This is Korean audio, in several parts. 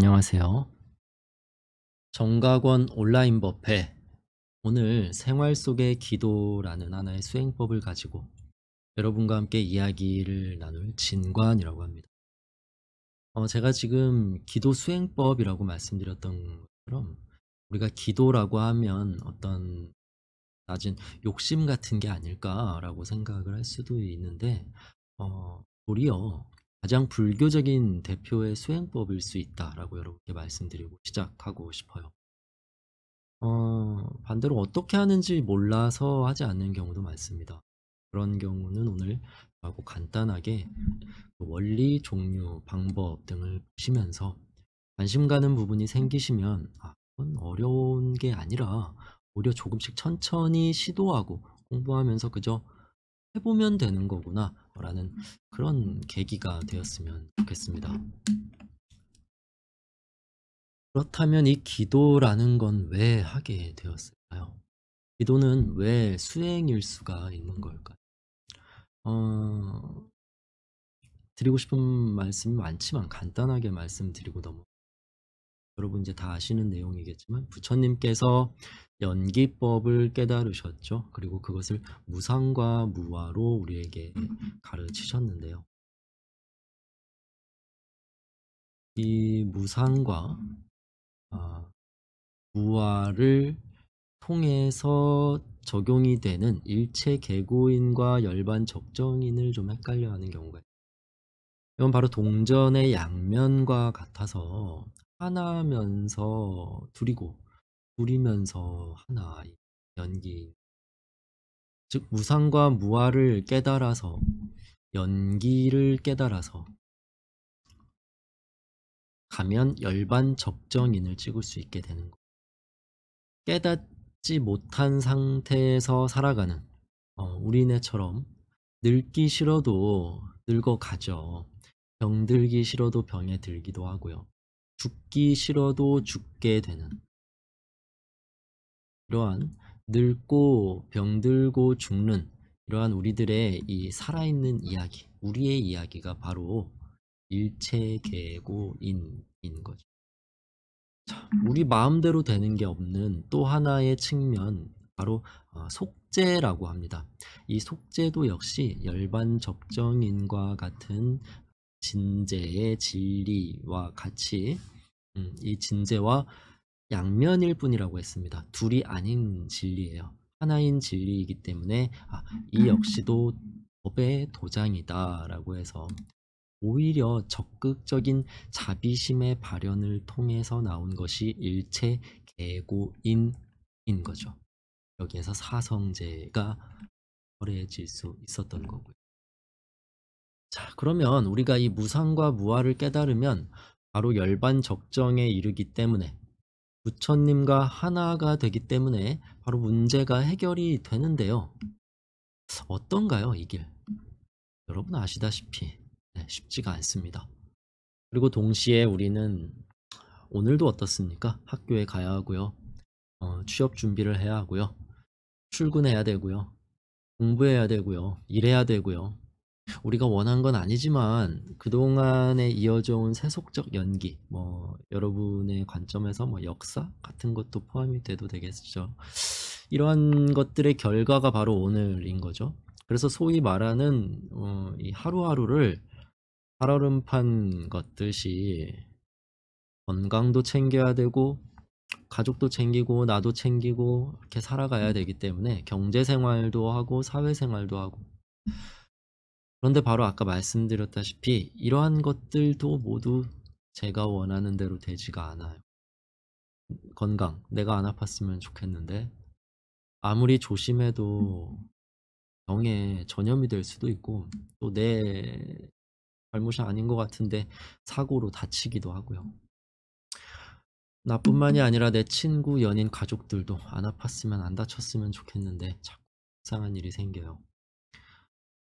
안녕하세요. 정각원 온라인 법회. 오늘 생활 속의 기도라는 하나의 수행법을 가지고 여러분과 함께 이야기를 나눌 진관이라고 합니다. 제가 지금 기도 수행법이라고 말씀드렸던 것처럼 우리가 기도라고 하면 어떤 낮은 욕심 같은 게 아닐까라고 생각을 할 수도 있는데 도리어 가장 불교적인 대표의 수행법일 수 있다라고 여러분께 말씀드리고 시작하고 싶어요. 반대로 어떻게 하는지 몰라서 하지 않는 경우도 많습니다. 그런 경우는 오늘 하고 간단하게 그 원리, 종류, 방법 등을 보시면서 관심 가는 부분이 생기시면 그건 어려운 게 아니라 오히려 조금씩 천천히 시도하고 공부하면서 그저 해보면 되는 거구나 라는 그런 계기가 되었으면 좋겠습니다. 그렇다면 이 기도라는 건 왜 하게 되었을까요? 기도는 왜 수행일 수가 있는 걸까요? 어, 드리고 싶은 말씀이 많지만 간단하게 말씀드리고 여러분 이제 다 아시는 내용이겠지만 부처님께서 연기법을 깨달으셨죠. 그리고 그것을 무상과 무화로 우리에게 가르치셨는데요. 이 무상과 무화를 통해서 적용이 되는 일체 계고인과 열반 적정인을 좀 헷갈려하는 경우가 있어요. 이건 바로 동전의 양면과 같아서 하나면서 둘이고 둘이면서 하나 연기, 즉 무상과 무아를 깨달아서 연기를 깨달아서 가면 열반 적정인을 찍을 수 있게 되는 거. 깨닫지 못한 상태에서 살아가는 우리네처럼 늙기 싫어도 늙어가죠. 병들기 싫어도 병에 들기도 하고요. 죽기 싫어도 죽게 되는 이러한 늙고 병들고 죽는 이러한 우리들의 이 살아있는 이야기, 우리의 이야기가 바로 일체계고인인 거죠. 자, 우리 마음대로 되는 게 없는 또 하나의 측면, 바로 속죄라고 합니다. 이 속죄도 역시 열반적정인과 같은 진제의 진리와 같이 이 진제와 양면일 뿐이라고 했습니다. 둘이 아닌 진리예요. 하나인 진리이기 때문에 이 역시도 법의 도장이다 라고 해서 오히려 적극적인 자비심의 발현을 통해서 나온 것이 일체 계고인인 거죠. 여기에서 사성제가 허래해질 수 있었던 거고요. 자, 그러면 우리가 이 무상과 무아를 깨달으면 바로 열반적정에 이르기 때문에 부처님과 하나가 되기 때문에 바로 문제가 해결이 되는데요. 어떤가요, 이 길? 여러분 아시다시피 쉽지가 않습니다. 그리고 동시에 우리는 오늘도 어떻습니까? 학교에 가야 하고요. 취업 준비를 해야 하고요. 출근해야 되고요. 공부해야 되고요. 일해야 되고요. 우리가 원한 건 아니지만 그동안에 이어져 온 세속적 연기, 여러분의 관점에서 역사 같은 것도 포함이 돼도 되겠죠. 이러한 것들의 결과가 바로 오늘인 거죠. 그래서 소위 말하는 이 하루하루를 살얼음판 걷듯이 건강도 챙겨야 되고 가족도 챙기고 나도 챙기고 이렇게 살아가야 되기 때문에 경제생활도 하고 사회생활도 하고, 그런데 바로 아까 말씀드렸다시피 이러한 것들도 모두 제가 원하는 대로 되지가 않아요. 건강, 내가 안 아팠으면 좋겠는데 아무리 조심해도 병에 전염이 될 수도 있고 또 내 잘못이 아닌 것 같은데 사고로 다치기도 하고요. 나뿐만이 아니라 내 친구, 연인, 가족들도 안 아팠으면 안 다쳤으면 좋겠는데 자꾸 이상한 일이 생겨요.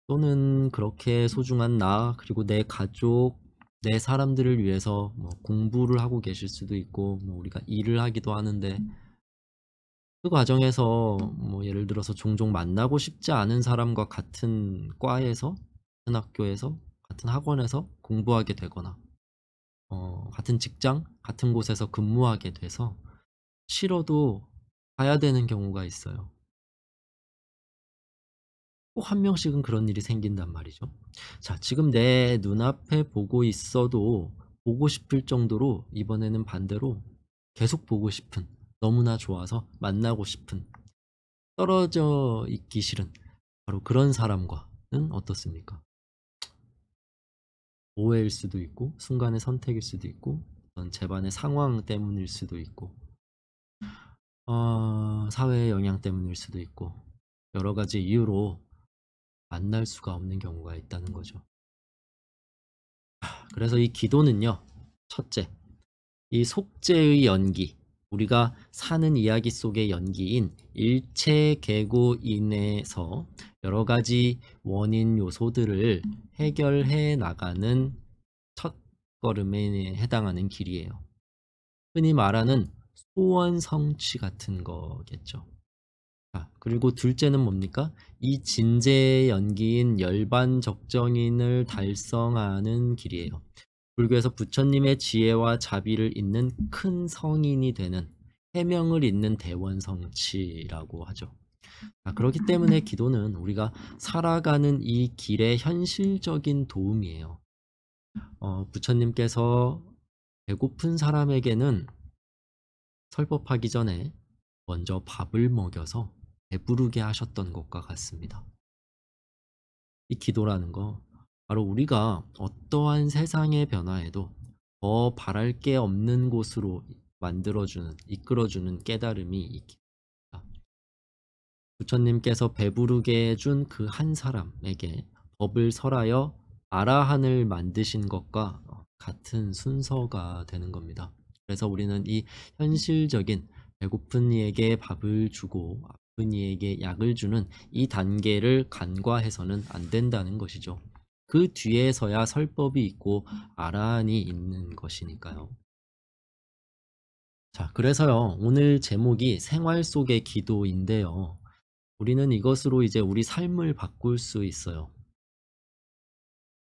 또는 그렇게 소중한 나 그리고 내 가족, 내 사람들을 위해서 공부를 하고 계실 수도 있고 우리가 일을 하기도 하는데 그 과정에서 예를 들어서 종종 만나고 싶지 않은 사람과 같은 과에서, 같은 학교에서, 같은 학원에서 공부하게 되거나 같은 직장, 같은 곳에서 근무하게 돼서 싫어도 가야 되는 경우가 있어요. 꼭 한 명씩은 그런 일이 생긴단 말이죠. 자, 지금 내 눈앞에 보고 있어도 보고 싶을 정도로 이번에는 반대로 계속 보고 싶은, 너무나 좋아서 만나고 싶은, 떨어져 있기 싫은 바로 그런 사람과는 어떻습니까? 오해일 수도 있고 순간의 선택일 수도 있고 어떤 집안의 상황 때문일 수도 있고 사회의 영향 때문일 수도 있고 여러 가지 이유로 만날 수가 없는 경우가 있다는 거죠. 그래서 이 기도는요, 첫째, 이 속죄의 연기, 우리가 사는 이야기 속의 연기인 일체계고인에서 여러 가지 원인 요소들을 해결해 나가는 첫 걸음에 해당하는 길이에요. 흔히 말하는 소원 성취 같은 거겠죠. 그리고 둘째는 뭡니까? 이 진제 연기인 열반적정인을 달성하는 길이에요. 불교에서 부처님의 지혜와 자비를 잇는 큰 성인이 되는 해명을 잇는 대원성취라고 하죠. 그렇기 때문에 기도는 우리가 살아가는 이 길의 현실적인 도움이에요. 부처님께서 배고픈 사람에게는 설법하기 전에 먼저 밥을 먹여서 배부르게 하셨던 것과 같습니다. 이 기도라는 거 바로 우리가 어떠한 세상의 변화에도 더 바랄 게 없는 곳으로 만들어주는, 이끌어주는 깨달음이 있습니다. 부처님께서 배부르게 해준 그 한 사람에게 법을 설하여 아라한을 만드신 것과 같은 순서가 되는 겁니다. 그래서 우리는 이 현실적인 배고픈 이에게 밥을 주고 아픈 이에게 약을 주는 이 단계를 간과해서는 안 된다는 것이죠. 그 뒤에서야 설법이 있고 아라한이 있는 것이니까요. 자, 그래서요, 오늘 제목이 생활 속의 기도인데요. 우리는 이것으로 이제 우리 삶을 바꿀 수 있어요.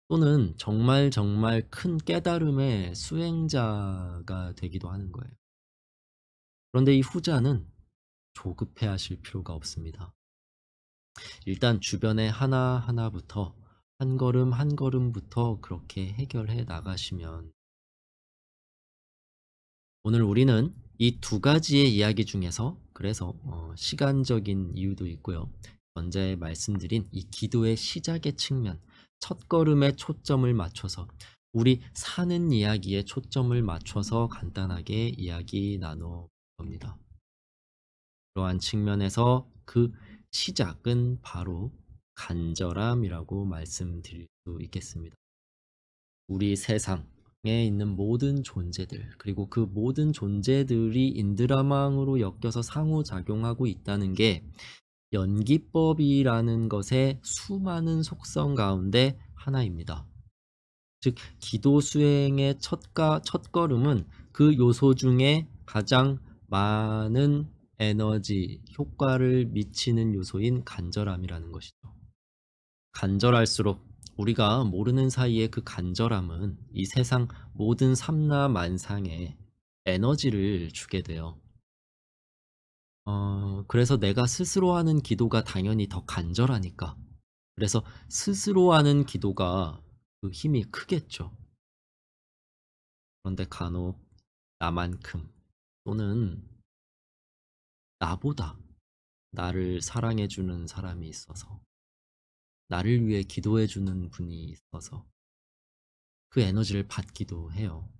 또는 정말 정말 큰 깨달음의 수행자가 되기도 하는 거예요. 그런데 이 후자는 조급해 하실 필요가 없습니다. 일단 주변의 하나하나부터 한 걸음 한 걸음부터 그렇게 해결해 나가시면 오늘 우리는 이 두 가지의 이야기 중에서 그래서 시간적인 이유도 있고요. 먼저 말씀드린 이 기도의 시작의 측면, 첫걸음에 초점을 맞춰서 우리 사는 이야기에 초점을 맞춰서 간단하게 이야기 나눠 봅니다. 그러한 측면에서 그 시작은 바로 간절함이라고 말씀드릴 수 있겠습니다. 우리 세상에 있는 모든 존재들, 그리고 그 모든 존재들이 인드라망으로 엮여서 상호작용하고 있다는 게 연기법이라는 것의 수많은 속성 가운데 하나입니다. 즉, 기도 수행의 첫걸음은 그 요소 중에 가장 많은 에너지, 효과를 미치는 요소인 간절함이라는 것이죠. 간절할수록 우리가 모르는 사이에 그 간절함은 이 세상 모든 삼라만상에 에너지를 주게 돼요. 그래서 내가 스스로 하는 기도가 당연히 더 간절하니까. 그래서 스스로 하는 기도가 그 힘이 크겠죠. 그런데 간혹 나만큼 또는 나보다 나를 사랑해주는 사람이 있어서 나를 위해 기도해주는 분이 있어서 그 에너지를 받기도 해요.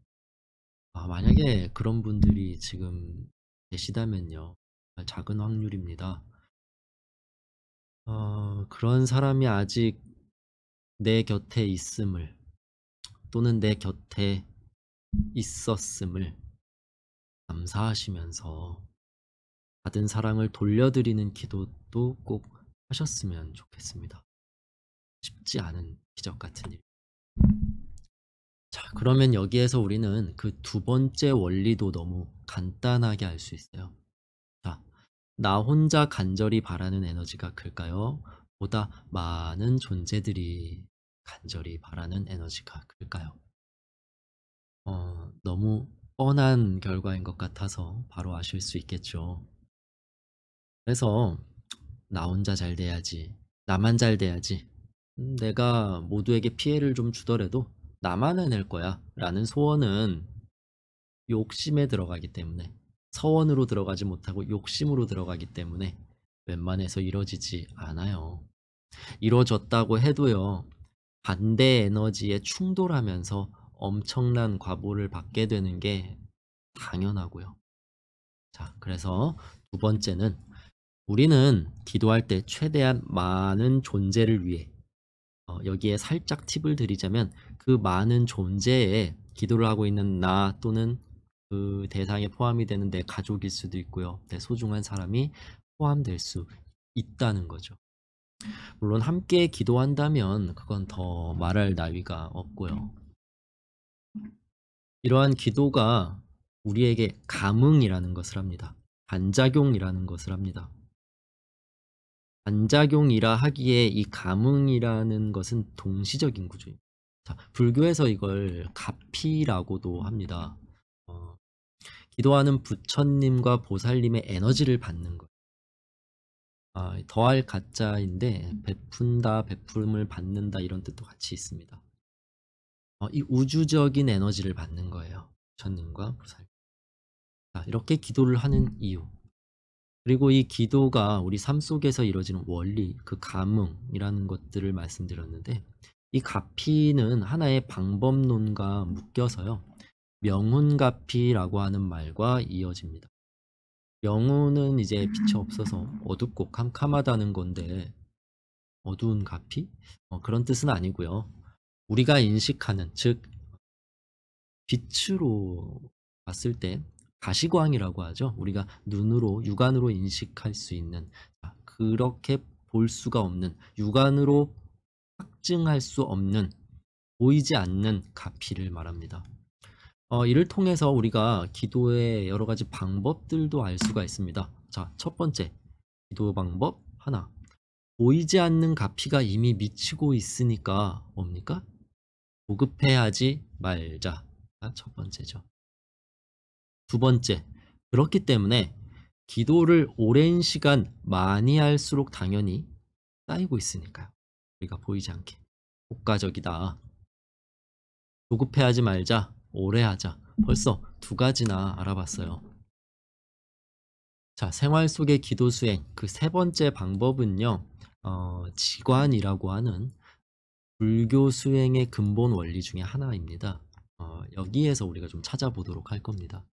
만약에 그런 분들이 지금 계시다면요. 작은 확률입니다. 그런 사람이 아직 내 곁에 있음을 또는 내 곁에 있었음을 감사하시면서 받은 사랑을 돌려드리는 기도도 꼭 하셨으면 좋겠습니다. 쉽지 않은 기적 같은 일. 자, 그러면 여기에서 우리는 그 두 번째 원리도 너무 간단하게 알 수 있어요. 자, 나 혼자 간절히 바라는 에너지가 클까요? 보다 많은 존재들이 간절히 바라는 에너지가 클까요? 너무 뻔한 결과인 것 같아서 바로 아실 수 있겠죠. 그래서 '나 혼자 잘 돼야지. 나만 잘 돼야지. 내가 모두에게 피해를 좀 주더라도 나만 해낼 거야.'라는 소원은 욕심에 들어가기 때문에, 서원으로 들어가지 못하고 욕심으로 들어가기 때문에 웬만해서 이루어지지 않아요. 이루어졌다고 해도요, 반대 에너지에 충돌하면서 엄청난 과보를 받게 되는 게 당연하고요. 자, 그래서 두 번째는, 우리는 기도할 때 최대한 많은 존재를 위해, 여기에 살짝 팁을 드리자면, 그 많은 존재에 기도를 하고 있는 나 또는 그 대상에 포함이 되는 내 가족일 수도 있고요, 내 소중한 사람이 포함될 수 있다는 거죠. 물론 함께 기도한다면 그건 더 말할 나위가 없고요. 이러한 기도가 우리에게 감응이라는 것을 합니다. 반작용이라는 것을 합니다. 반작용이라 하기에 이 감응이라는 것은 동시적인 구조입니다. 자, 불교에서 이걸 가피라고도 합니다. 어, 기도하는 부처님과 보살님의 에너지를 받는 것. 더할 가짜인데 베푼다, 베품을 받는다 이런 뜻도 같이 있습니다. 이 우주적인 에너지를 받는 거예요. 부처님과 보살님. 자, 이렇게 기도를 하는 이유. 그리고 이 기도가 우리 삶 속에서 이루어지는 원리, 그 감응이라는 것들을 말씀드렸는데, 이 가피는 하나의 방법론과 묶여서요, 명운가피라고 하는 말과 이어집니다. 명운은 이제 빛이 없어서 어둡고 캄캄하다는 건데, 어두운 가피? 그런 뜻은 아니고요. 우리가 인식하는, 즉 빛으로 봤을 때 가시광이라고 하죠. 우리가 눈으로, 육안으로 인식할 수 있는, 그렇게 볼 수가 없는, 육안으로 확증할 수 없는, 보이지 않는 가피를 말합니다. 이를 통해서 우리가 기도의 여러 가지 방법들도 알 수가 있습니다. 자, 첫 번째 기도 방법 하나. 보이지 않는 가피가 이미 미치고 있으니까 뭡니까? 조급해하지 말자. 첫 번째죠. 두 번째, 그렇기 때문에 기도를 오랜 시간 많이 할수록 당연히 쌓이고 있으니까요. 우리가 보이지 않게. 효과적이다. 조급해하지 말자. 오래 하자. 벌써 두 가지나 알아봤어요. 자, 생활 속의 기도 수행, 그 세 번째 방법은요, 지관이라고 하는 불교 수행의 근본 원리 중에 하나입니다. 여기에서 우리가 좀 찾아보도록 할 겁니다.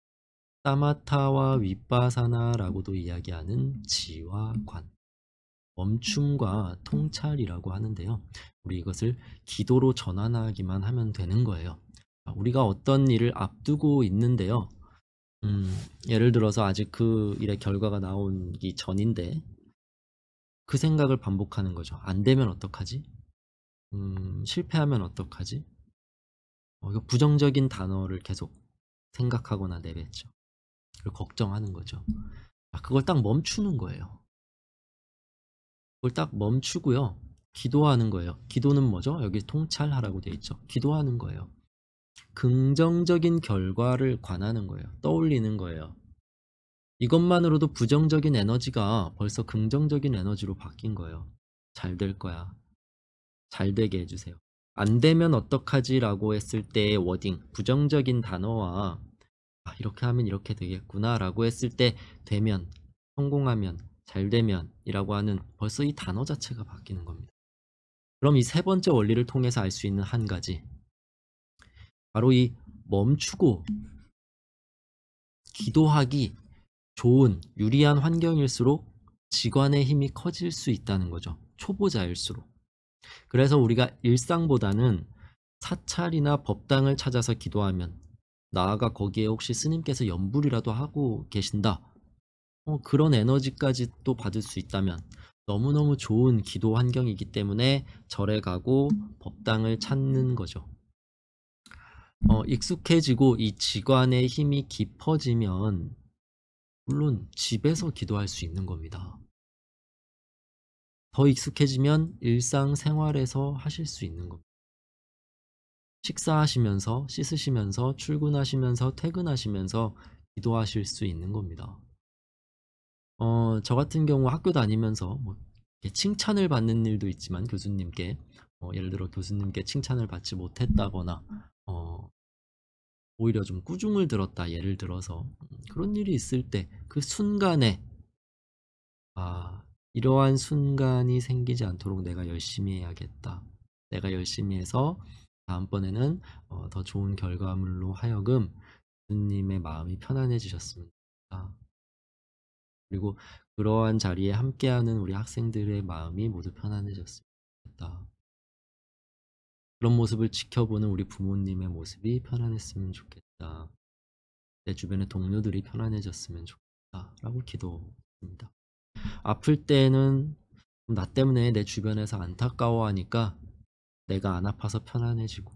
사마타와 윗바사나라고도 이야기하는 지와 관, 멈춤과 통찰이라고 하는데요. 우리 이것을 기도로 전환하기만 하면 되는 거예요. 우리가 어떤 일을 앞두고 있는데요. 예를 들어서 아직 그 일의 결과가 나오기 전인데 그 생각을 반복하는 거죠. 안 되면 어떡하지? 실패하면 어떡하지? 이거 부정적인 단어를 계속 생각하거나 내뱉죠. 그걸 걱정하는 거죠. 그걸 딱 멈추는 거예요. 그걸 딱 멈추고요. 기도하는 거예요. 기도는 뭐죠? 여기 통찰하라고 되어 있죠. 기도하는 거예요. 긍정적인 결과를 관하는 거예요. 떠올리는 거예요. 이것만으로도 부정적인 에너지가 벌써 긍정적인 에너지로 바뀐 거예요. 잘 될 거야. 잘 되게 해주세요. 안 되면 어떡하지라고 했을 때의 워딩, 부정적인 단어와 이렇게 하면 이렇게 되겠구나 라고 했을 때 되면, 성공하면, 잘 되면 이라고 하는 벌써 이 단어 자체가 바뀌는 겁니다. 그럼 이 세 번째 원리를 통해서 알 수 있는 한 가지, 바로 이 멈추고 기도하기 좋은 유리한 환경일수록 지관의 힘이 커질 수 있다는 거죠. 초보자일수록. 그래서 우리가 일상보다는 사찰이나 법당을 찾아서 기도하면, 나아가 거기에 혹시 스님께서 연불이라도 하고 계신다, 그런 에너지까지 또 받을 수 있다면 너무너무 좋은 기도 환경이기 때문에 절에 가고 법당을 찾는 거죠. 익숙해지고 이 지관의 힘이 깊어지면 물론 집에서 기도할 수 있는 겁니다. 더 익숙해지면 일상생활에서 하실 수 있는 겁니다. 식사하시면서, 씻으시면서, 출근하시면서, 퇴근하시면서 기도하실 수 있는 겁니다. 저 같은 경우 학교 다니면서 뭐 이렇게 칭찬을 받는 일도 있지만 교수님께 예를 들어 교수님께 칭찬을 받지 못했다거나 어 오히려 좀 꾸중을 들었다 예를 들어서 그런 일이 있을 때 그 순간에 아 이러한 순간이 생기지 않도록 내가 열심히 해야겠다. 내가 열심히 해서 다음번에는 더 좋은 결과물로 하여금 교수님의 마음이 편안해지셨으면 좋겠다. 그리고 그러한 자리에 함께하는 우리 학생들의 마음이 모두 편안해졌으면 좋겠다. 그런 모습을 지켜보는 우리 부모님의 모습이 편안했으면 좋겠다. 내 주변의 동료들이 편안해졌으면 좋겠다. 라고 기도합니다. 아플 때는 나 때문에 내 주변에서 안타까워하니까 내가 안 아파서 편안해지고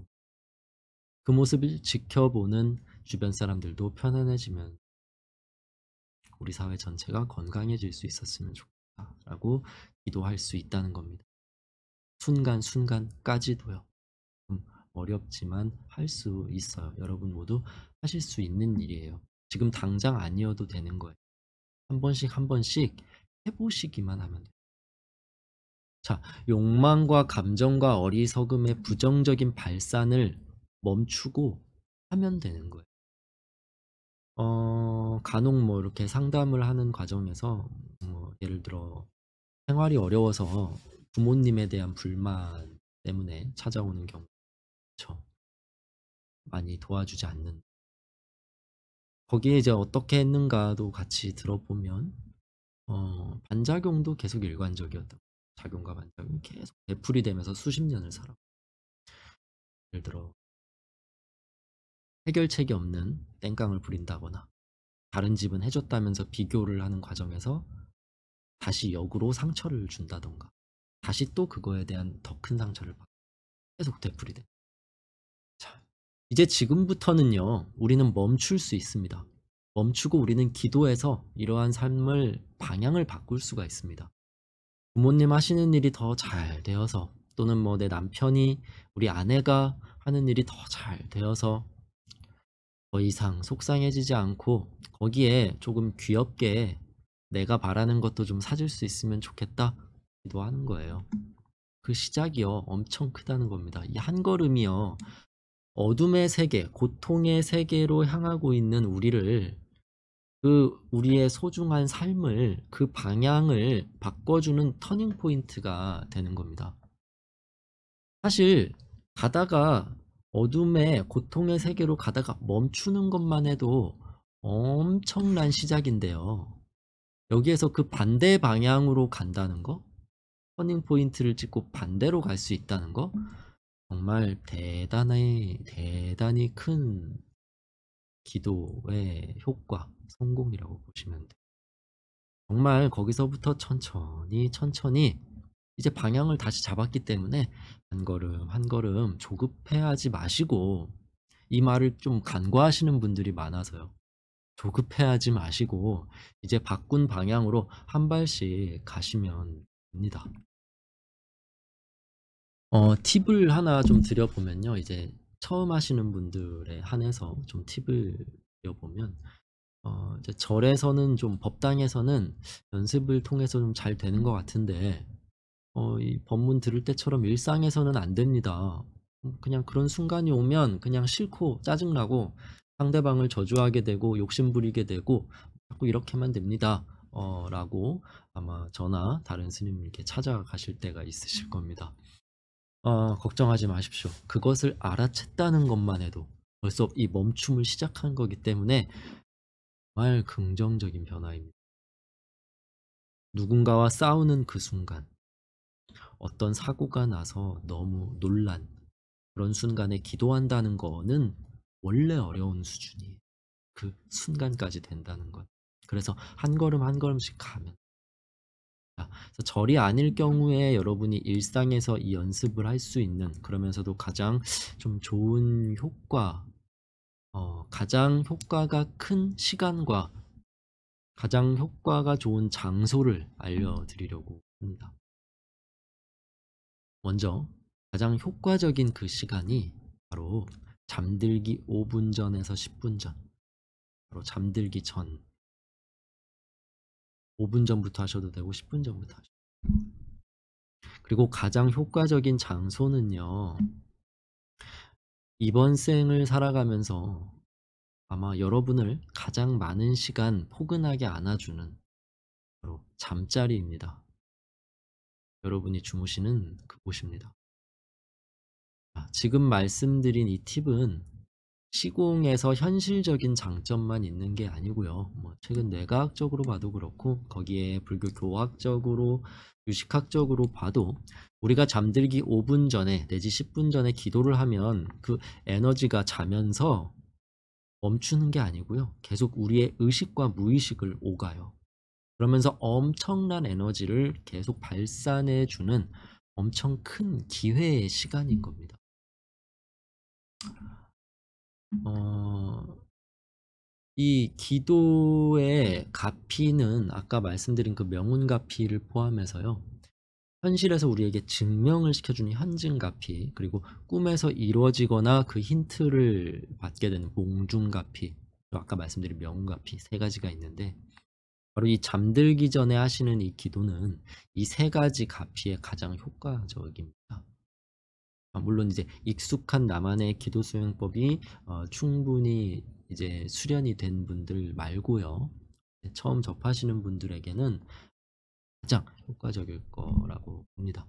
그 모습을 지켜보는 주변 사람들도 편안해지면 우리 사회 전체가 건강해질 수 있었으면 좋겠다. 라고 기도할 수 있다는 겁니다. 순간순간까지도요. 좀 어렵지만 할 수 있어요. 여러분 모두 하실 수 있는 일이에요. 지금 당장 아니어도 되는 거예요. 한 번씩 한 번씩 해보시기만 하면 돼요. 자, 욕망과 감정과 어리석음의 부정적인 발산을 멈추고 하면 되는 거예요. 간혹 뭐 이렇게 상담을 하는 과정에서 예를 들어 생활이 어려워서 부모님에 대한 불만 때문에 찾아오는 경우 많죠. 많이 도와주지 않는. 거기에 이제 어떻게 했는가도 같이 들어보면 반작용도 계속 일관적이었다. 작용과 반작용이 계속 되풀이 되면서 수십 년을 살아. 예를 들어 해결책이 없는 땡깡을 부린다거나 다른 집은 해줬다면서 비교를 하는 과정에서 다시 역으로 상처를 준다던가 다시 또 그거에 대한 더 큰 상처를 받고 계속 되풀이 돼. 자, 이제 지금부터는요 우리는 멈출 수 있습니다. 멈추고 우리는 기도해서 이러한 삶을 방향을 바꿀 수가 있습니다. 부모님 하시는 일이 더 잘 되어서 또는 뭐 내 남편이 우리 아내가 하는 일이 더 잘 되어서 더 이상 속상해지지 않고 거기에 조금 귀엽게 내가 바라는 것도 좀 사줄 수 있으면 좋겠다 기도하는 거예요. 그 시작이요 엄청 크다는 겁니다. 이 한 걸음이요 어둠의 세계, 고통의 세계로 향하고 있는 우리를 그 우리의 소중한 삶을 그 방향을 바꿔주는 터닝 포인트가 되는 겁니다. 사실 가다가 어둠의 고통의 세계로 가다가 멈추는 것만 해도 엄청난 시작인데요. 여기에서 그 반대 방향으로 간다는 거, 터닝 포인트를 찍고 반대로 갈 수 있다는 거, 정말 대단히 큰 기도의 효과, 성공이라고 보시면 돼요. 정말 거기서부터 천천히 이제 방향을 다시 잡았기 때문에 한 걸음 한 걸음 조급해하지 마시고 이 말을 좀 간과하시는 분들이 많아서요. 조급해하지 마시고 이제 바꾼 방향으로 한 발씩 가시면 됩니다. 팁을 하나 좀 드려보면요. 이제 처음 하시는 분들에 한해서 좀 팁을 드려보면 이제 절에서는 좀 법당에서는 연습을 통해서 좀 잘 되는 것 같은데 이 법문 들을 때처럼 일상에서는 안 됩니다. 그냥 그런 순간이 오면 그냥 싫고 짜증나고 상대방을 저주하게 되고 욕심부리게 되고 자꾸 이렇게만 됩니다. 라고 아마 저나 다른 스님님께 찾아가실 때가 있으실 겁니다. 걱정하지 마십시오. 그것을 알아챘다는 것만 해도 벌써 이 멈춤을 시작한 거기 때문에 정말 긍정적인 변화입니다. 누군가와 싸우는 그 순간 어떤 사고가 나서 너무 놀란 그런 순간에 기도한다는 거는 원래 어려운 수준이에요. 그 순간까지 된다는 것. 그래서 한 걸음 한 걸음씩 가면. 그래서 절이 아닐 경우에 여러분이 일상에서 이 연습을 할 수 있는 그러면서도 가장 좀 좋은 효과, 가장 효과가 큰 시간과 가장 효과가 좋은 장소를 알려드리려고 합니다. 먼저 가장 효과적인 그 시간이 바로 잠들기 5분 전에서 10분 전, 바로 잠들기 전, 5분 전부터 하셔도 되고 10분 전부터 하셔도 되고. 그리고 가장 효과적인 장소는요, 이번 생을 살아가면서 아마 여러분을 가장 많은 시간 포근하게 안아주는 바로 잠자리입니다. 여러분이 주무시는 그곳입니다. 지금 말씀드린 이 팁은 시공에서 현실적인 장점만 있는 게 아니고요. 뭐 최근 뇌과학적으로 봐도 그렇고, 거기에 불교 교학적으로, 유식학적으로 봐도 우리가 잠들기 5분 전에 내지 10분 전에 기도를 하면 그 에너지가 자면서 멈추는 게 아니고요. 계속 우리의 의식과 무의식을 오가요. 그러면서 엄청난 에너지를 계속 발산해 주는 엄청 큰 기회의 시간인 겁니다. 이 기도의 가피는 아까 말씀드린 그 명운가피를 포함해서요, 현실에서 우리에게 증명을 시켜주는 현증가피, 그리고 꿈에서 이루어지거나 그 힌트를 받게 되는 몽중가피, 또 아까 말씀드린 명운가피, 세 가지가 있는데, 바로 이 잠들기 전에 하시는 이 기도는 이 세 가지 가피에 가장 효과적입니다. 물론 이제 익숙한 나만의 기도 수행법이 충분히 이제 수련이 된 분들 말고요. 처음 접하시는 분들에게는 가장 효과적일 거라고 봅니다.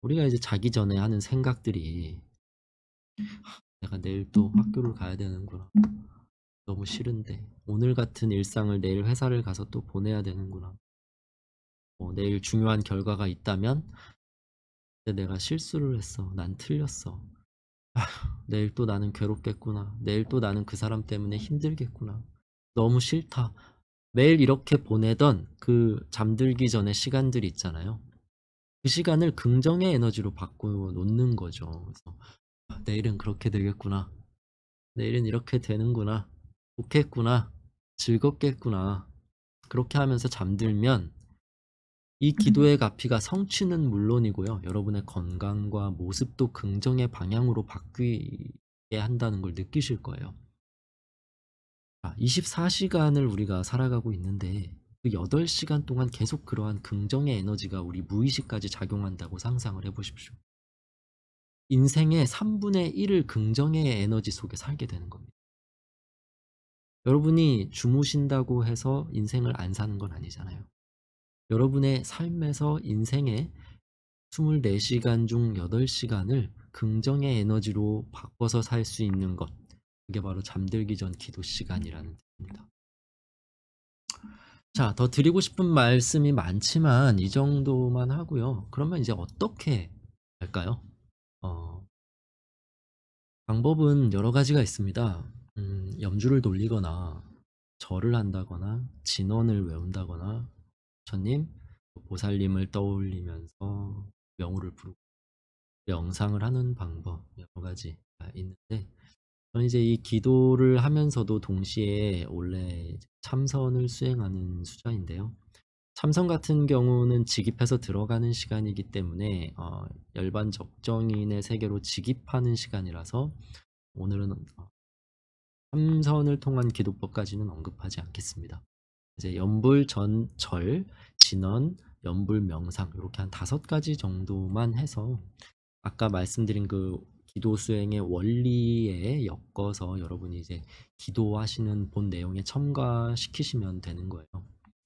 우리가 이제 자기 전에 하는 생각들이, 내가 내일 또 학교를 가야 되는구나. 너무 싫은데. 오늘 같은 일상을 내일 회사를 가서 또 보내야 되는구나. 내일 중요한 결과가 있다면, 근데 내가 실수를 했어. 난 틀렸어. 내일 또 나는 괴롭겠구나. 내일 또 나는 그 사람 때문에 힘들겠구나. 너무 싫다. 매일 이렇게 보내던 그 잠들기 전에 시간들이 있잖아요. 그 시간을 긍정의 에너지로 바꿔 놓는 거죠. 그래서 내일은 그렇게 되겠구나. 내일은 이렇게 되는구나. 좋겠구나. 즐겁겠구나. 그렇게 하면서 잠들면 이 기도의 가피가 성취는 물론이고요. 여러분의 건강과 모습도 긍정의 방향으로 바뀌게 한다는 걸 느끼실 거예요. 24시간을 우리가 살아가고 있는데 그 8시간 동안 계속 그러한 긍정의 에너지가 우리 무의식까지 작용한다고 상상을 해보십시오. 인생의 3분의 1을 긍정의 에너지 속에 살게 되는 겁니다. 여러분이 주무신다고 해서 인생을 안 사는 건 아니잖아요. 여러분의 삶에서 인생의 24시간 중 8시간을 긍정의 에너지로 바꿔서 살 수 있는 것, 그게 바로 잠들기 전 기도 시간이라는 뜻입니다. 자, 더 드리고 싶은 말씀이 많지만 이 정도만 하고요. 그러면 이제 어떻게 할까요? 방법은 여러 가지가 있습니다. 염주를 돌리거나 절을 한다거나 진언을 외운다거나 부처님, 보살님을 떠올리면서 명호를 부르고 명상을 하는 방법, 여러 가지가 있는데, 저는 이제 이 기도를 하면서도 동시에 원래 참선을 수행하는 수자인데요. 참선 같은 경우는 직입해서 들어가는 시간이기 때문에 열반 적정인의 세계로 직입하는 시간이라서 오늘은 참선을 통한 기도법까지는 언급하지 않겠습니다. 이제 염불, 전절, 진언, 염불, 명상 이렇게 한 5가지 정도만 해서 아까 말씀드린 그 기도 수행의 원리에 엮어서 여러분이 이제 기도하시는 본 내용에 첨가시키시면 되는 거예요.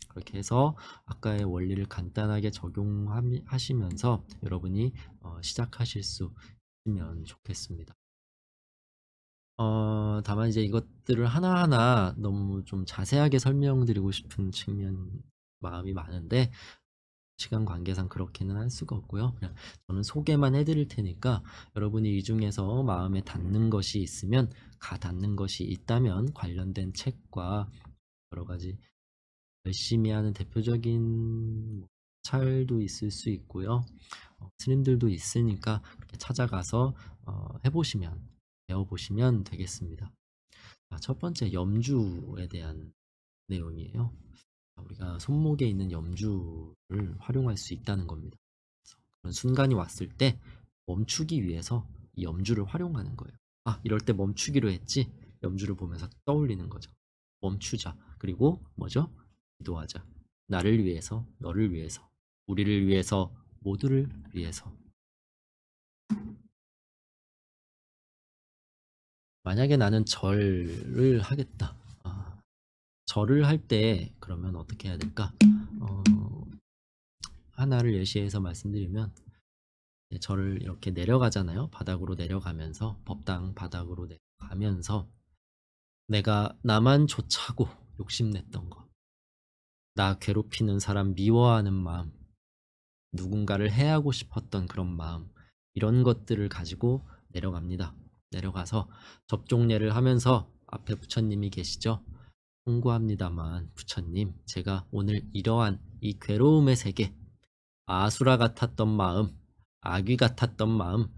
그렇게 해서 아까의 원리를 간단하게 적용하시면서 여러분이 시작하실 수 있으면 좋겠습니다. 다만 이제 이것들을 하나하나 너무 좀 자세하게 설명드리고 싶은 마음이 많은데 시간 관계상 그렇게는 할 수가 없고요. 그냥 저는 소개만 해드릴 테니까 여러분이 이 중에서 마음에 닿는 것이 있으면, 닿는 것이 있다면 관련된 책과 여러 가지 열심히 하는 대표적인 찰도 있을 수 있고요. 스님들도 있으니까 그렇게 찾아가서 해보시면, 배워보시면 되겠습니다. 첫 번째, 염주에 대한 내용이에요. 우리가 손목에 있는 염주를 활용할 수 있다는 겁니다. 그래서 그런 순간이 왔을 때 멈추기 위해서 이 염주를 활용하는 거예요. 아, 이럴 때 멈추기로 했지? 염주를 보면서 떠올리는 거죠. 멈추자. 그리고 뭐죠? 기도하자. 나를 위해서, 너를 위해서, 우리를 위해서, 모두를 위해서. 만약에 나는 절을 하겠다. 절을 할 때 그러면 어떻게 해야 될까? 어, 하나를 예시해서 말씀드리면 절을 이렇게 내려가잖아요. 바닥으로 내려가면서 법당 바닥으로 내려가면서 내가 나만 좋자고 욕심냈던 거, 나 괴롭히는 사람 미워하는 마음, 누군가를 해하고 싶었던 그런 마음, 이런 것들을 가지고 내려갑니다. 내려가서 접종례를 하면서 앞에 부처님이 계시죠? 송구합니다만 부처님, 제가 오늘 이러한 이 괴로움의 세계, 아수라 같았던 마음, 아귀 같았던 마음,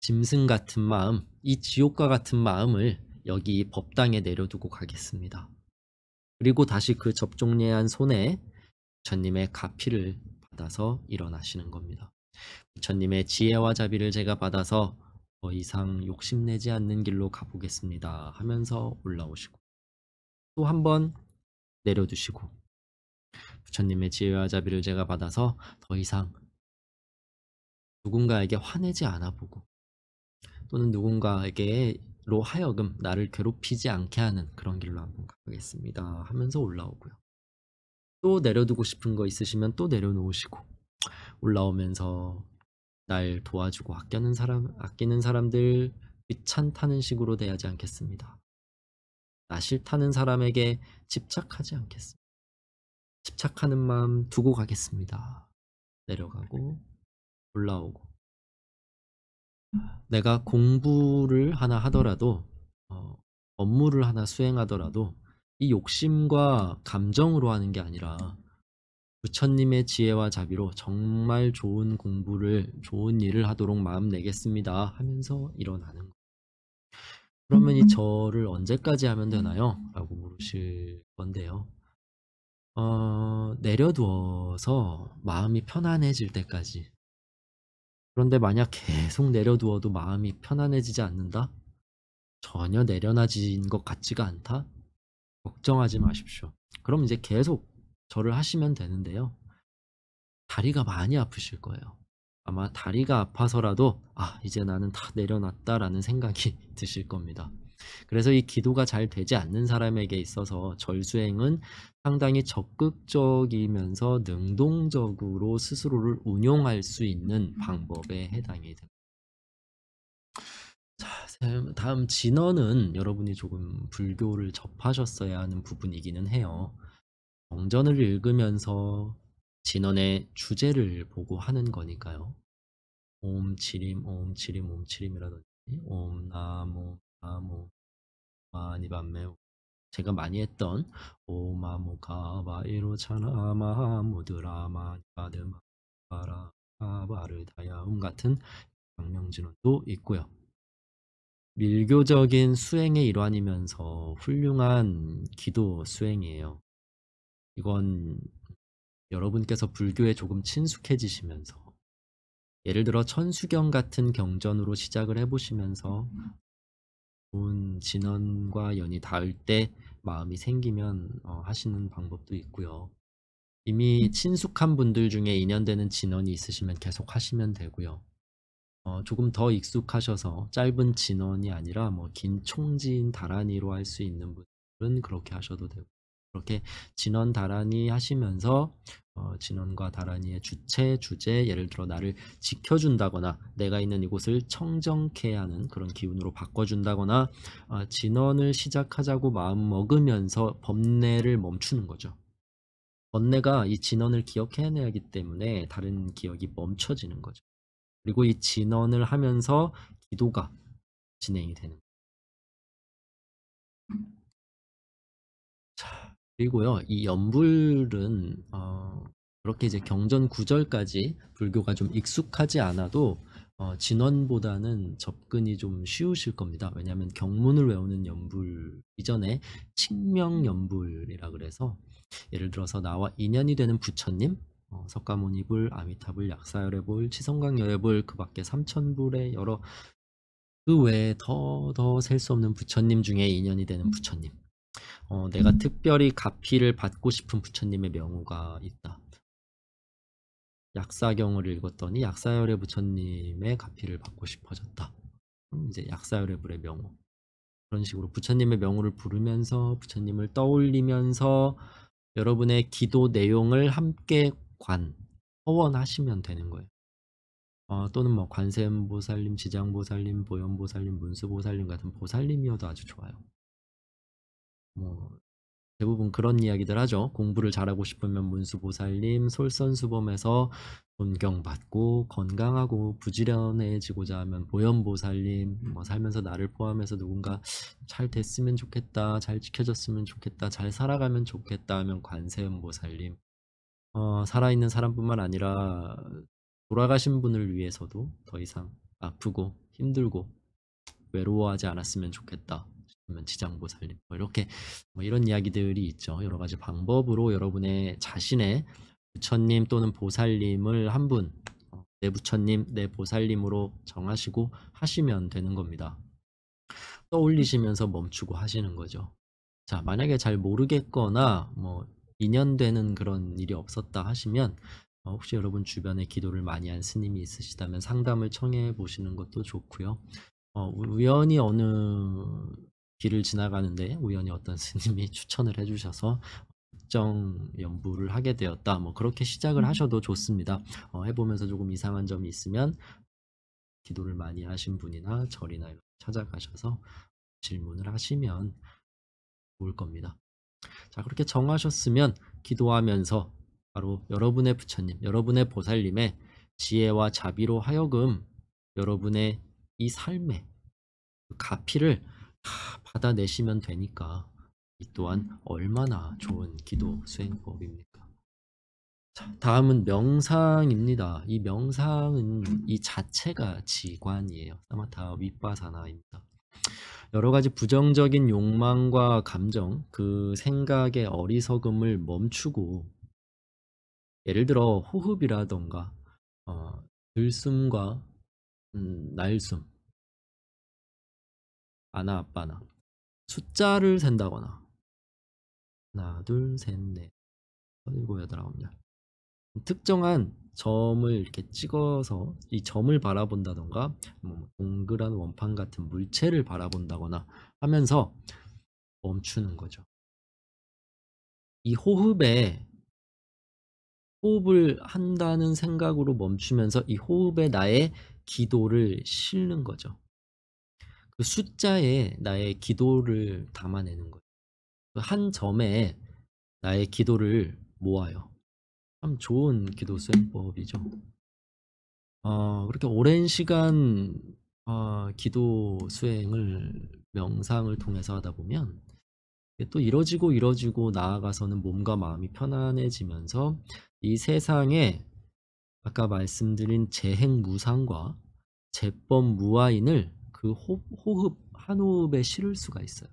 짐승 같은 마음, 이 지옥과 같은 마음을 여기 이 법당에 내려두고 가겠습니다. 그리고 다시 그 접종례한 손에 부처님의 가피를 받아서 일어나시는 겁니다. 부처님의 지혜와 자비를 제가 받아서 더 이상 욕심내지 않는 길로 가보겠습니다 하면서 올라오시고, 또 한 번 내려두시고, 부처님의 지혜와 자비를 제가 받아서 더 이상 누군가에게 화내지 않아 보고, 또는 누군가에게로 하여금 나를 괴롭히지 않게 하는 그런 길로 한번 가보겠습니다 하면서 올라오고요. 또 내려두고 싶은 거 있으시면 또 내려놓으시고, 올라오면서 날 도와주고 아끼는 사람들 귀찮다는 식으로 대하지 않겠습니다. 나 싫다는 사람에게 집착하지 않겠습니다. 집착하는 마음 두고 가겠습니다. 내려가고 올라오고, 내가 공부를 하나 하더라도 업무를 하나 수행하더라도 이 욕심과 감정으로 하는 게 아니라 부처님의 지혜와 자비로 정말 좋은 공부를, 좋은 일을 하도록 마음 내겠습니다 하면서 일어나는 거예요. 그러면 이 절을 언제까지 하면 되나요? 라고 물으실 건데요. 내려두어서 마음이 편안해질 때까지. 그런데 만약 계속 내려두어도 마음이 편안해지지 않는다? 전혀 내려놔진 것 같지가 않다? 걱정하지 마십시오. 그럼 이제 계속 절을 하시면 되는데요. 다리가 많이 아프실 거예요. 아마 다리가 아파서라도 이제 나는 다 내려놨다라는 생각이 드실 겁니다. 그래서 이 기도가 잘 되지 않는 사람에게 있어서 절수행은 상당히 적극적이면서 능동적으로 스스로를 운용할 수 있는 방법에 해당이 됩니다. 자, 다음 진언은 여러분이 조금 불교를 접하셨어야 하는 부분이기는 해요. 경전을 읽으면서 진언의 주제를 보고 하는 거니까요. 옴 치림 옴 치림 옴 치림이라든지 옴 나모 나모 마니밤메, 제가 많이 했던 오마모카바이로 차나마무드라마 가드마바라 아바르다야음 같은 강명진언도 있고요. 밀교적인 수행의 일환이면서 훌륭한 기도 수행이에요. 이건 여러분께서 불교에 조금 친숙해지시면서, 예를 들어 천수경 같은 경전으로 시작을 해보시면서 좋은 진언과 연이 닿을 때 마음이 생기면 하시는 방법도 있고요. 이미 친숙한 분들 중에 인연되는 진언이 있으시면 계속 하시면 되고요. 조금 더 익숙하셔서 짧은 진언이 아니라 긴 총진 다라니로 할 수 있는 분들은 그렇게 하셔도 되고, 그렇게 진언 다라니 하시면서 진언과 다라니의 주체, 주제, 예를 들어 나를 지켜준다거나 내가 있는 이곳을 청정케 하는 그런 기운으로 바꿔준다거나, 진언을 시작하자고 마음 먹으면서 법례를 멈추는 거죠. 번뇌가 이 진언을 기억해내야 하기 때문에 다른 기억이 멈춰지는 거죠. 그리고 이 진언을 하면서 기도가 진행이 되는 거예요. 자, 그리고요, 이 연불은 그렇게 이제 경전 구절까지 불교가 좀 익숙하지 않아도 진언보다는 접근이 좀 쉬우실 겁니다. 왜냐하면 경문을 외우는 연불 이전에 칙명 연불이라 그래서, 예를 들어서 나와 인연이 되는 부처님, 석가모니불, 아미타불, 약사열애불, 치성강열애불, 그 밖에 삼천불의 여러 그 외에 더 셀 수 없는 부처님 중에 인연이 되는 부처님. 내가 특별히 가피를 받고 싶은 부처님의 명호가 있다. 약사경을 읽었더니 약사열의 부처님의 가피를 받고 싶어졌다. 이제 약사열의 불의 명호. 그런 식으로 부처님의 명호를 부르면서 부처님을 떠올리면서 여러분의 기도 내용을 함께 서원하시면 되는 거예요. 또는 뭐 관세음보살님, 지장보살님, 보현보살님, 문수보살님 같은 보살님이어도 아주 좋아요. 뭐 대부분 그런 이야기들 하죠. 공부를 잘하고 싶으면 문수보살님, 솔선수범해서 존경받고 건강하고 부지런해지고자 하면 보현보살님, 뭐 살면서 나를 포함해서 누군가 잘 됐으면 좋겠다, 잘 지켜졌으면 좋겠다, 잘 살아가면 좋겠다 하면 관세음보살님. 살아있는 사람뿐만 아니라 돌아가신 분을 위해서도 더 이상 아프고 힘들고 외로워하지 않았으면 좋겠다 싶으면 지장보살님. 뭐 이렇게 뭐 이런 이야기들이 있죠. 여러 가지 방법으로 여러분의 자신의 부처님 또는 보살님을 한 분, 내 부처님, 내 보살님으로 정하시고 하시면 되는 겁니다. 떠올리시면서 멈추고 하시는 거죠. 자, 만약에 잘 모르겠거나 뭐 인연되는 그런 일이 없었다 하시면 혹시 여러분 주변에 기도를 많이 한 스님이 있으시다면 상담을 청해 보시는 것도 좋고요. 우연히 어느 길을 지나가는데 우연히 어떤 스님이 추천을 해주셔서 특정 연부를 하게 되었다. 뭐 그렇게 시작을 하셔도 좋습니다. 해보면서 조금 이상한 점이 있으면 기도를 많이 하신 분이나 절이나 이렇게 찾아가셔서 질문을 하시면 좋을 겁니다. 자, 그렇게 정하셨으면 기도하면서 바로 여러분의 부처님, 여러분의 보살님의 지혜와 자비로 하여금 여러분의 이 삶의 그 가피를 다 받아내시면 되니까 이 또한 얼마나 좋은 기도 수행법입니까? 자, 다음은 명상입니다. 이 명상은 이 자체가 지관이에요. 사마타 윗바사나입니다. 여러 가지 부정적인 욕망과 감정, 그 생각의 어리석음을 멈추고 예를 들어 호흡이라던가 들숨과 날숨, 아나아빠나 숫자를 센다거나 하나, 둘, 셋, 넷, 일곱, 여덟, 아홉, 열 특정한 점을 이렇게 찍어서 이 점을 바라본다던가 뭐 동그란 원판 같은 물체를 바라본다거나 하면서 멈추는 거죠. 이 호흡을 한다는 생각으로 멈추면서 이 호흡에 나의 기도를 실는 거죠. 그 숫자에 나의 기도를 담아내는 거예요. 그 한 점에 나의 기도를 모아요. 참 좋은 기도 수행법이죠. 그렇게 오랜 시간 기도 수행을 명상을 통해서 하다 보면 또 이뤄지고 나아가서는 몸과 마음이 편안해지면서 이 세상에 아까 말씀드린 재행무상과 재법무아인을 그 호흡 한 호흡에 실을 수가 있어요.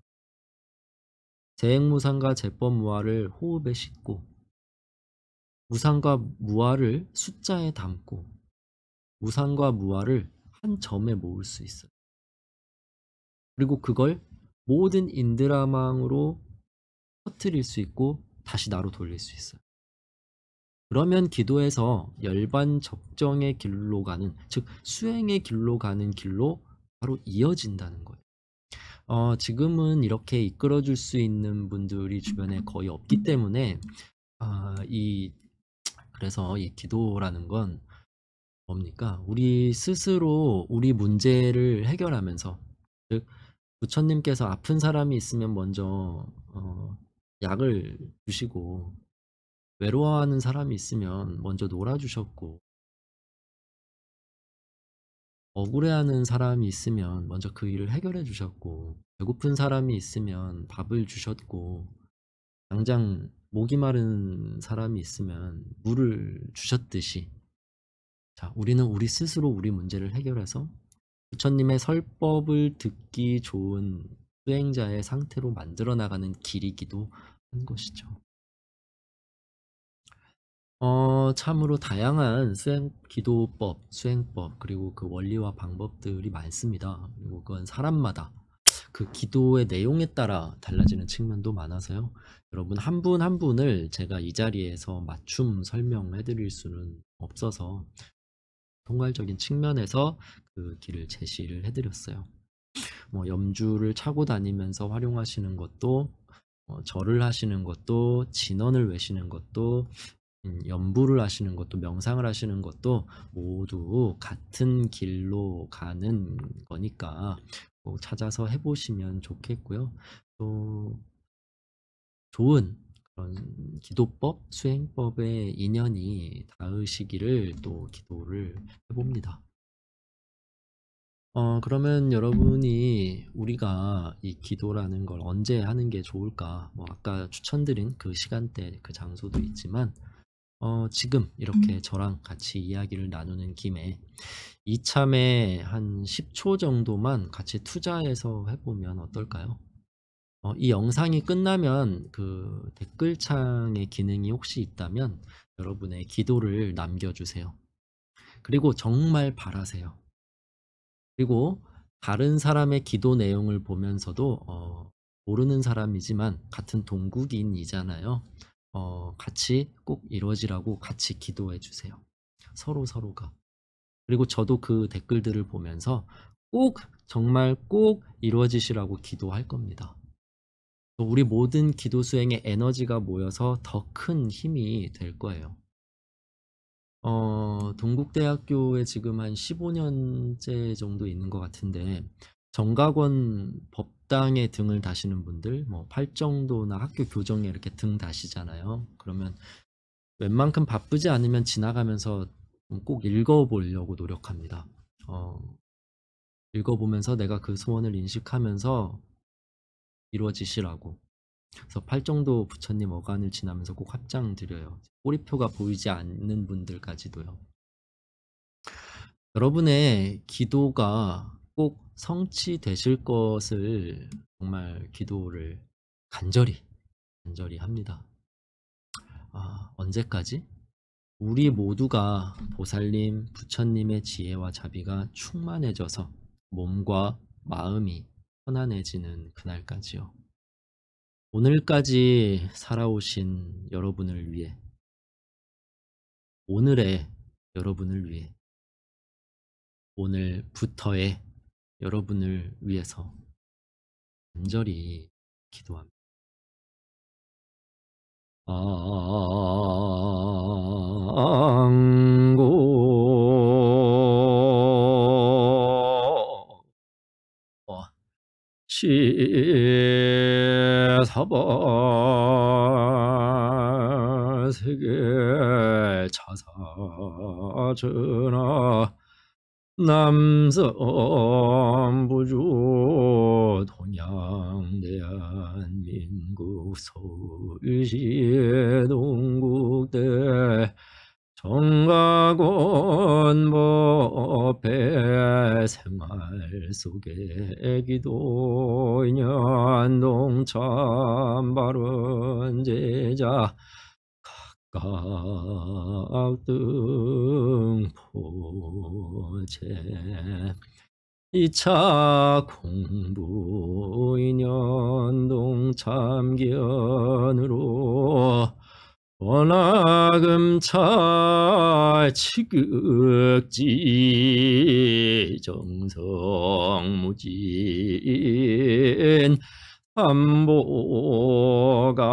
재행무상과 재법무아를 호흡에 싣고 무상과 무아를 숫자에 담고 무상과 무아를 한 점에 모을 수 있어요. 그리고 그걸 모든 인드라망으로 퍼뜨릴 수 있고 다시 나로 돌릴 수 있어요. 그러면 기도에서 열반 적정의 길로 가는, 즉 수행의 길로 가는 길로 바로 이어진다는 거예요. 지금은 이렇게 이끌어줄 수 있는 분들이 주변에 거의 없기 때문에 그래서 이 기도라는 건 뭡니까? 우리 스스로 우리 문제를 해결하면서, 즉 부처님께서 아픈 사람이 있으면 먼저 약을 주시고 외로워하는 사람이 있으면 먼저 놀아주셨고 억울해하는 사람이 있으면 먼저 그 일을 해결해 주셨고 배고픈 사람이 있으면 밥을 주셨고 당장 목이 마른 사람이 있으면 물을 주셨듯이 자, 우리는 우리 스스로 우리 문제를 해결해서 부처님의 설법을 듣기 좋은 수행자의 상태로 만들어 나가는 길이기도 한 것이죠. 참으로 다양한 기도법, 수행법, 그리고 그 원리와 방법들이 많습니다. 그리고 그건 사람마다 그 기도의 내용에 따라 달라지는 측면도 많아서요. 여러분 한 분 한 분을 제가 이 자리에서 맞춤 설명해 드릴 수는 없어서 통괄적인 측면에서 그 길을 제시를 해 드렸어요. 뭐 염주를 차고 다니면서 활용하시는 것도, 절을 하시는 것도, 진언을 외시는 것도, 연부를 하시는 것도, 명상을 하시는 것도 모두 같은 길로 가는 거니까 꼭 찾아서 해 보시면 좋겠고요. 또 좋은 그런 기도법, 수행법의 인연이 닿으시기를 또 기도를 해 봅니다. 그러면 여러분이 우리가 이 기도라는 걸 언제 하는 게 좋을까? 뭐 아까 추천드린 그 시간대, 그 장소도 있지만 지금 이렇게 저랑 같이 이야기를 나누는 김에 이참에 한 10초 정도만 같이 투자해서 해보면 어떨까요? 이 영상이 끝나면 그 댓글창에 기능이 혹시 있다면 여러분의 기도를 남겨주세요. 그리고 정말 바라세요. 그리고 다른 사람의 기도 내용을 보면서도 모르는 사람이지만 같은 동국인이잖아요. 같이 꼭 이루어지라고 같이 기도해 주세요. 서로가. 그리고 저도 그 댓글들을 보면서 꼭 정말 꼭 이루어지시라고 기도할 겁니다. 우리 모든 기도 수행의 에너지가 모여서 더 큰 힘이 될 거예요. 동국대학교에 지금 한 15년째 정도 있는 것 같은데 정각원 법당에 등을 다시는 분들, 뭐 팔정도나 학교 교정에 이렇게 등 다시잖아요. 그러면 웬만큼 바쁘지 않으면 지나가면서 꼭 읽어보려고 노력합니다. 어, 읽어보면서 내가 그 소원을 인식하면서 이루어지시라고. 그래서 팔정도 부처님 어간을 지나면서 꼭 합장 드려요. 꼬리표가 보이지 않는 분들까지도요. 여러분의 기도가 꼭 성취되실 것을 정말 기도를 간절히, 간절히 합니다. 언제까지? 우리 모두가 보살님, 부처님의 지혜와 자비가 충만해져서 몸과 마음이 편안해지는 그날까지요. 오늘까지 살아오신 여러분을 위해, 오늘의 여러분을 위해, 오늘부터의 여러분을 위해서 간절히 기도합니다. 앙고 시사바 세계 차사전하 남섬부주 동양 대한민국 서울시 동국대 정각원 법회 생활 속의 기도 인연 동참 바른 제자 각등포제 2차 공부 인연 동참견으로 원화금차 치극지 정성무진 한보가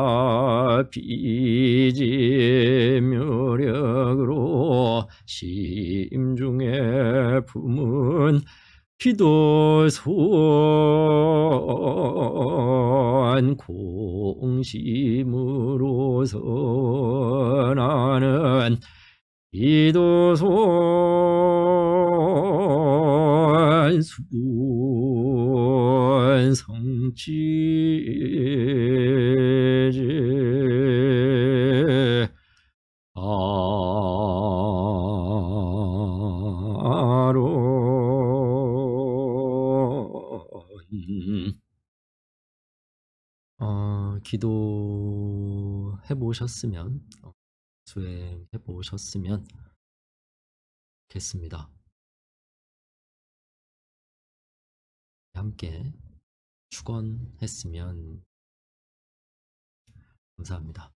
비지묘력으로 심중에 품은 기도소원 공심으로서 나는 기도소원 수원 성취제 기도해 보셨으면 수행해 보셨으면 좋겠습니다. 함께 축원했으면 감사합니다.